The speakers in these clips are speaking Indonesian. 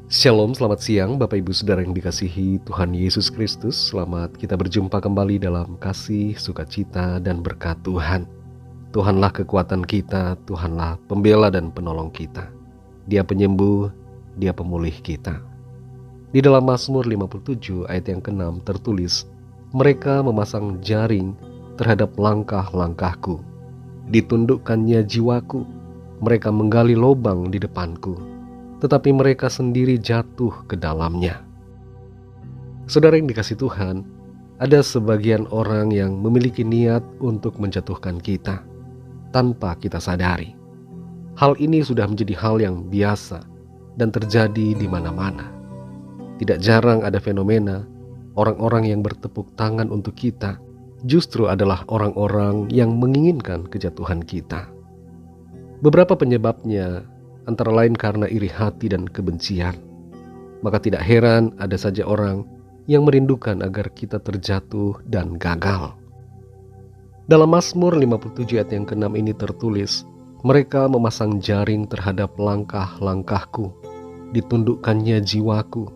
Shalom, selamat siang Bapak Ibu Saudara yang dikasihi Tuhan Yesus Kristus. Selamat kita berjumpa kembali dalam kasih, sukacita, dan berkat Tuhan. Tuhanlah kekuatan kita, Tuhanlah pembela dan penolong kita. Dia penyembuh, Dia pemulih kita. Di dalam Mazmur 57 ayat yang ke-6 tertulis, mereka memasang jaring terhadap langkah-langkahku. Ditundukkannya jiwaku, mereka menggali lubang di depanku, tetapi mereka sendiri jatuh ke dalamnya. Saudara yang dikasihi Tuhan, ada sebagian orang yang memiliki niat untuk menjatuhkan kita tanpa kita sadari. Hal ini sudah menjadi hal yang biasa dan terjadi di mana-mana. Tidak jarang ada fenomena orang-orang yang bertepuk tangan untuk kita justru adalah orang-orang yang menginginkan kejatuhan kita. Beberapa penyebabnya antara lain karena iri hati dan kebencian. Maka tidak heran ada saja orang yang merindukan agar kita terjatuh dan gagal. Dalam Mazmur 57 ayat yang ke-6 ini tertulis, mereka memasang jaring terhadap langkah-langkahku, ditundukkannya jiwaku,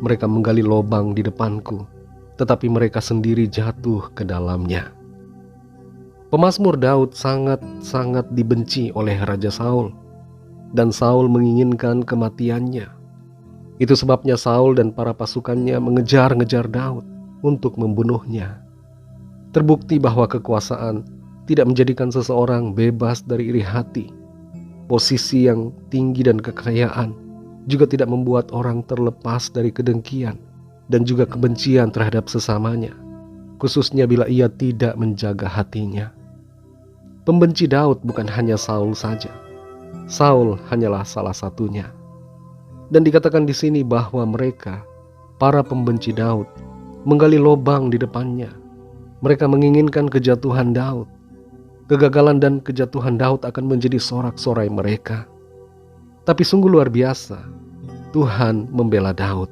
mereka menggali lubang di depanku, tetapi mereka sendiri jatuh ke dalamnya. Pemazmur Daud sangat dibenci oleh Raja Saul, dan Saul menginginkan kematiannya. Itu sebabnya Saul dan para pasukannya mengejar-ngejar Daud untuk membunuhnya. Terbukti bahwa kekuasaan tidak menjadikan seseorang bebas dari iri hati. Posisi yang tinggi dan kekayaan juga tidak membuat orang terlepas dari kedengkian dan juga kebencian terhadap sesamanya, khususnya bila ia tidak menjaga hatinya. Pembenci Daud bukan hanya Saul saja. Saul hanyalah salah satunya. Dan dikatakan di sini bahwa mereka, para pembenci Daud, menggali lubang di depannya. Mereka menginginkan kejatuhan Daud. Kegagalan dan kejatuhan Daud akan menjadi sorak-sorai mereka. Tapi sungguh luar biasa, Tuhan membela Daud.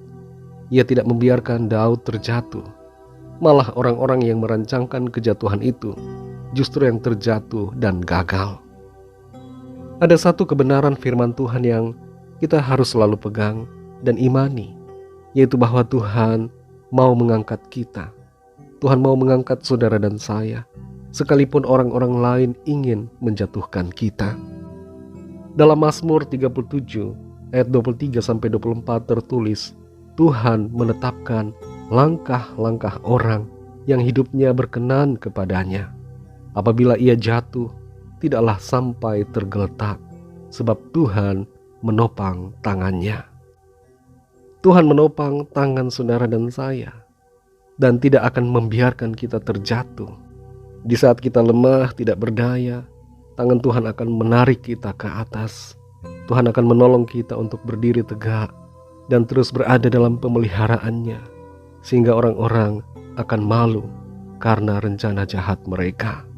Ia tidak membiarkan Daud terjatuh. Malah orang-orang yang merancangkan kejatuhan itu justru yang terjatuh dan gagal. Ada satu kebenaran firman Tuhan yang kita harus selalu pegang dan imani, yaitu bahwa Tuhan mau mengangkat kita. Tuhan mau mengangkat saudara dan saya, sekalipun orang-orang lain ingin menjatuhkan kita. Dalam Mazmur 37 ayat 23-24 tertulis, Tuhan menetapkan langkah-langkah orang yang hidupnya berkenan kepadanya. Apabila ia jatuh, tidaklah sampai tergeletak, sebab Tuhan menopang tangannya. Tuhan menopang tangan saudara dan saya, dan tidak akan membiarkan kita terjatuh. Di saat kita lemah, tidak berdaya, tangan Tuhan akan menarik kita ke atas. Tuhan akan menolong kita untuk berdiri tegak dan terus berada dalam pemeliharaannya, sehingga orang-orang akan malu karena rencana jahat mereka.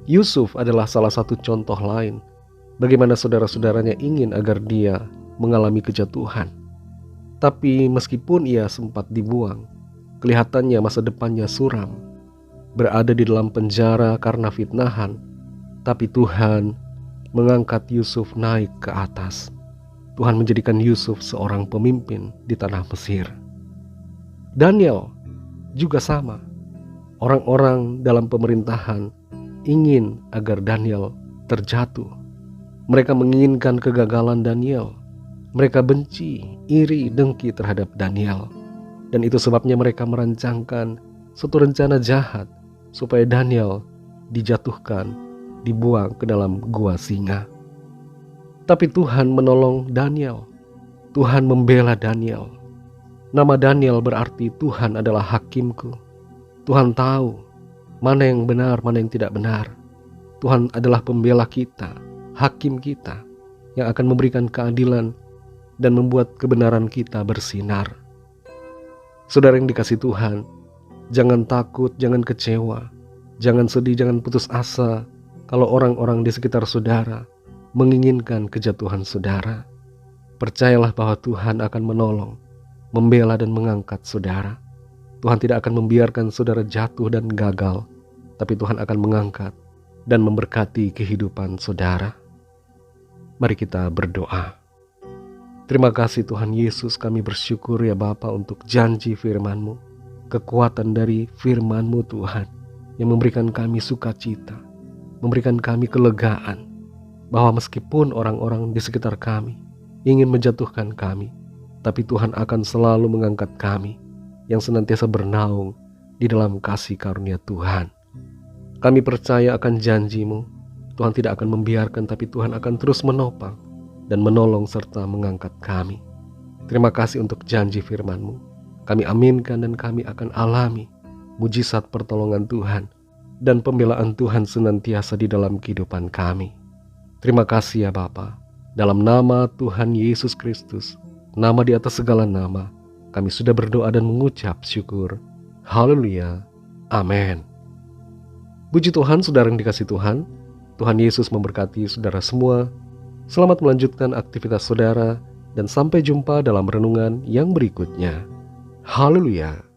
Yusuf adalah salah satu contoh lain bagaimana saudara-saudaranya ingin agar dia mengalami kejatuhan. Tapi meskipun ia sempat dibuang, kelihatannya masa depannya suram. Berada di dalam penjara karena fitnahan, tapi Tuhan mengangkat Yusuf naik ke atas. Tuhan menjadikan Yusuf seorang pemimpin di tanah Mesir. Daniel juga sama. Orang-orang dalam pemerintahan ingin agar Daniel terjatuh. Mereka menginginkan kegagalan Daniel. Mereka benci, iri, dengki terhadap Daniel. Dan itu sebabnya mereka merancangkan suatu rencana jahat supaya Daniel dijatuhkan, dibuang ke dalam gua singa. Tapi Tuhan menolong Daniel. Tuhan membela Daniel. Nama Daniel berarti Tuhan adalah hakimku. Tuhan tahu mana yang benar, mana yang tidak benar. Tuhan adalah pembela kita, hakim kita, yang akan memberikan keadilan dan membuat kebenaran kita bersinar. Saudara yang dikasihi Tuhan, jangan takut, jangan kecewa, jangan sedih, jangan putus asa kalau orang-orang di sekitar saudara menginginkan kejatuhan saudara. Percayalah bahwa Tuhan akan menolong, membela dan mengangkat saudara. Tuhan tidak akan membiarkan saudara jatuh dan gagal, tapi Tuhan akan mengangkat dan memberkati kehidupan saudara. Mari kita berdoa. Terima kasih Tuhan Yesus, kami bersyukur ya Bapa untuk janji firman-Mu, kekuatan dari firman-Mu Tuhan, yang memberikan kami sukacita, memberikan kami kelegaan, bahwa meskipun orang-orang di sekitar kami ingin menjatuhkan kami, tapi Tuhan akan selalu mengangkat kami yang senantiasa bernaung di dalam kasih karunia Tuhan. Kami percaya akan janji-Mu, Tuhan tidak akan membiarkan, tapi Tuhan akan terus menopang dan menolong serta mengangkat kami. Terima kasih untuk janji firman-Mu. Kami aminkan dan kami akan alami mujizat pertolongan Tuhan dan pembelaan Tuhan senantiasa di dalam kehidupan kami. Terima kasih ya Bapa. Dalam nama Tuhan Yesus Kristus, nama di atas segala nama, kami sudah berdoa dan mengucap syukur. Haleluya. Amin. Puji Tuhan, saudara yang dikasihi Tuhan. Tuhan Yesus memberkati saudara semua. Selamat melanjutkan aktivitas saudara, dan sampai jumpa dalam renungan yang berikutnya. Haleluya.